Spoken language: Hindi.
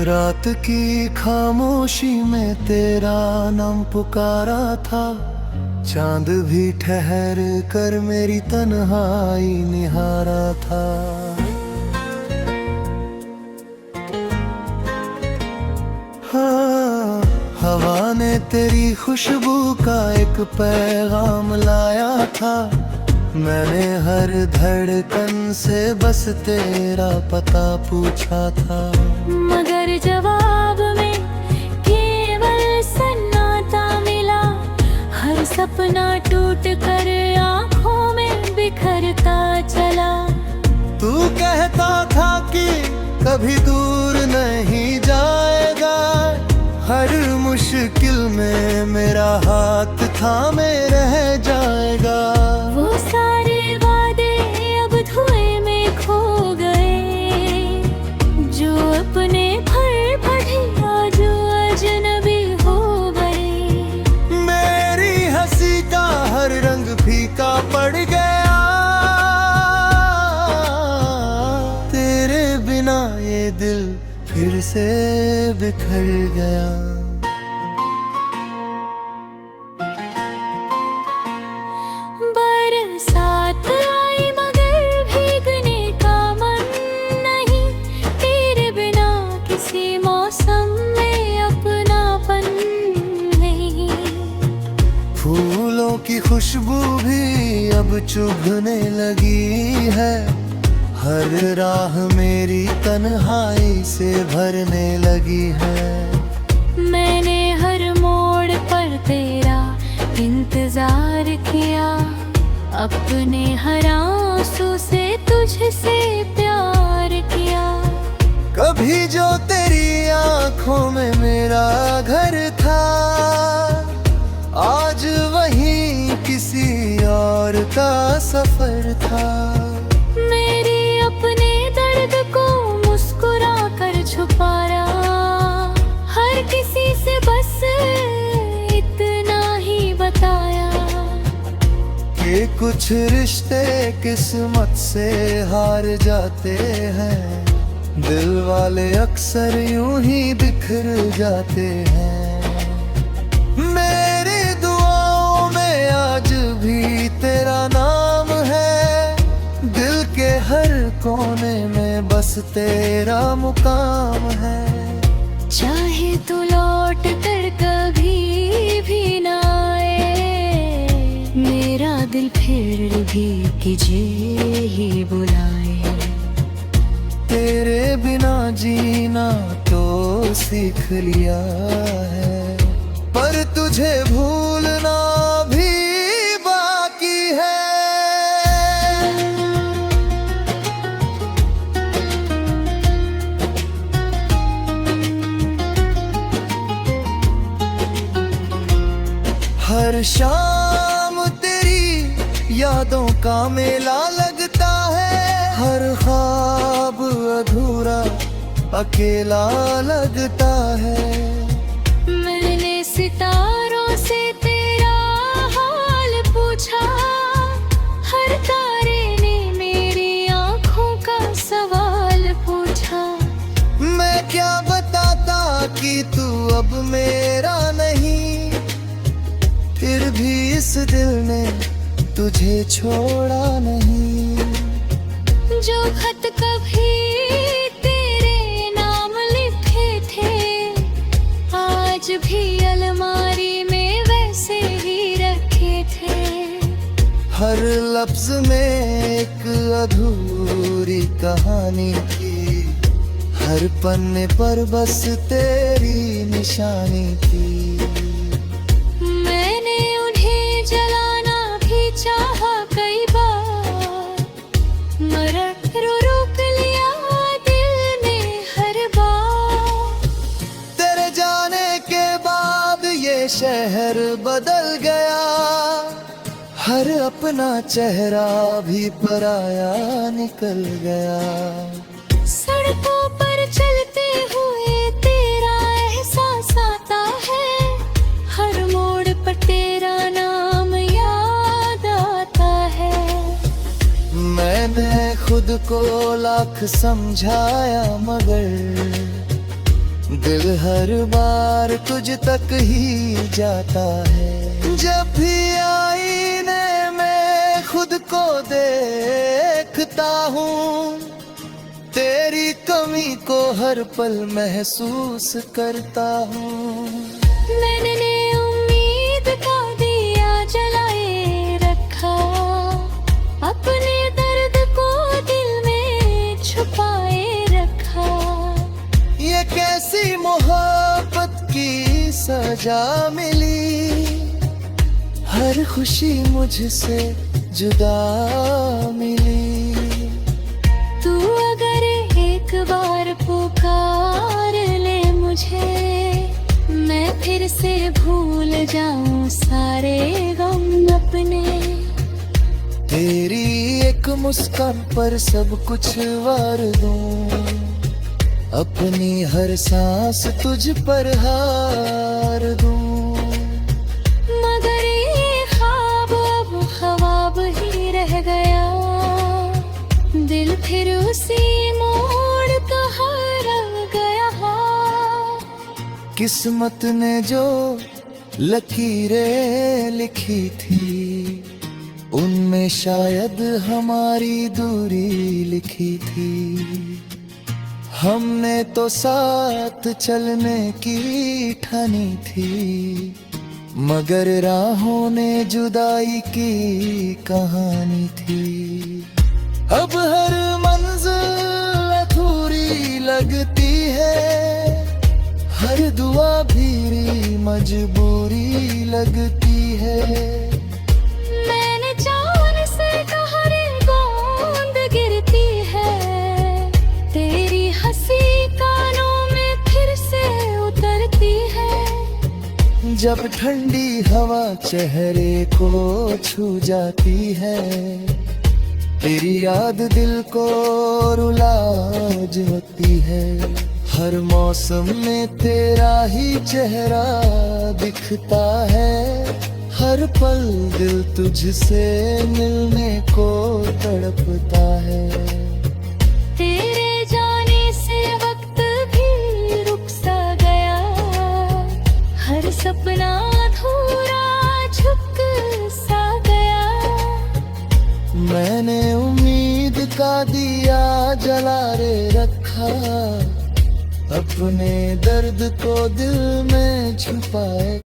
रात की खामोशी में तेरा नाम पुकारा था, चांद भी ठहर कर मेरी तन्हाई निहारा था। हाँ, हवा ने तेरी खुशबू का एक पैगाम लाया था, मैंने हर धड़कन से बस तेरा पता पूछा था। मगर जवाब में केवल सन्नाटा मिला, हर सपना टूट कर आँखों में बिखरता चला। तू कहता था कि कभी दूर नहीं जाएगा, हर मुश्किल में मेरा हाथ थामे रह जाएगा। वो सारे वादे अब धुएं में खो गए, जो अपने भर पढ़े आज अजनबी हो गए। मेरी हंसी का हर रंग फीका पड़ गया, तेरे बिना ये दिल फिर से बिखर गया। बरसात आई मगर भीगने का मन नहीं, तेरे बिना किसी मौसम में अपनापन नहीं। फूलों की खुशबू भी अब चुभने लगी है, हर राह मेरी तन्हाई से भरने लगी है। मैंने हर मोड़ पर तेरा इंतजार किया, अपने हर आंसू से तुझसे प्यार किया। कभी जो तेरी आंखों में मेरा घर था, आज वही किसी और का सफर था। मेरी अपने दर्द को मुस्कुरा कर छुपाया, हर किसी से बस इतना ही बताया कि कुछ रिश्ते किस्मत से हार जाते हैं, दिल वाले अक्सर यूं ही बिखर जाते हैं। मेरी दुआओं में आज भी तेरा नाम है, दिल के हर कोने में बस तेरा मुकाम है। चाहे तू लौट कर कभी भी ना आए, मेरा दिल फिर भी तुझे ही बुलाए। तेरे बिना जीना तो सीख लिया है, पर तुझे भूलना भी बाकी है। हर शाम तेरी यादों का मेला लगता है, हर ख्वाब अधूरा अकेला लगता है। मैंने सितारों से तेरा हाल पूछा, हर तारे ने मेरी आंखों का सवाल पूछा। मैं क्या बताता कि तू अब मेरा नहीं, फिर भी इस दिल ने तुझे छोड़ा नहीं। जो खत कभी तेरे नाम लिखे थे, आज भी अलमारी में वैसे ही रखे थे। हर लफ्ज में एक अधूरी कहानी थी, हर पन्ने पर बस तेरी निशानी थी। मैंने उन्हें जलाना भी चाहा कई बार, मगर रोक लिया दिल ने हर बार। तेरे जाने के बाद ये शहर बदल गया, हर अपना चेहरा भी पराया निकल गया। सड़कों पर चलते हुए तेरा एहसास आता है, हर मोड़ पर तेरा नाम याद आता है। मैंने खुद को लाख समझाया, मगर दिल हर बार तुझ तक ही जाता है। जब भी आईने में खुद को देखता हूँ, तेरी कमी को हर पल महसूस करता हूँ। मैंने उम्मीद का दिया जलाए रखा, अपने दर्द को दिल में छुपाए रखा। ये कैसी मोहब्बत की सजा मिली, हर खुशी मुझसे जुदा मिली। तू अगर एक बार पुकार ले मुझे, मैं फिर से भूल जाऊं सारे गम अपने। तेरी एक मुस्कान पर सब कुछ वार दूं, अपनी हर सांस तुझ पर हार दूं। मगर ये ख्वाब अब ख्वाब ही रह गया, दिल फिर उसी मोड़ कहाँ रह गया। किस्मत ने जो लकीरें लिखी थी, उनमें शायद हमारी दूरी लिखी थी। हमने तो साथ चलने की ठानी थी, मगर राहों ने जुदाई की कहानी थी। अब हर मंजिल अधूरी लगती है, हर दुआ भी मजबूरी लगती है। मैंने जान से कहा रे बूंद गिरती है, तेरी हंसी कानों में फिर से उतरती है। जब ठंडी हवा चेहरे को छू जाती है, तेरी याद दिल को रुला जाती है। हर मौसम में तेरा ही चेहरा दिखता है, हर पल दिल तुझसे मिलने को तड़पता है। तेरे जाने से वक्त भी रुक सा गया, हर सपना अधूरा झुक सा गया। मैंने उम्मीद का दिया जला रे रखा, अपने दर्द को दिल में छुपाए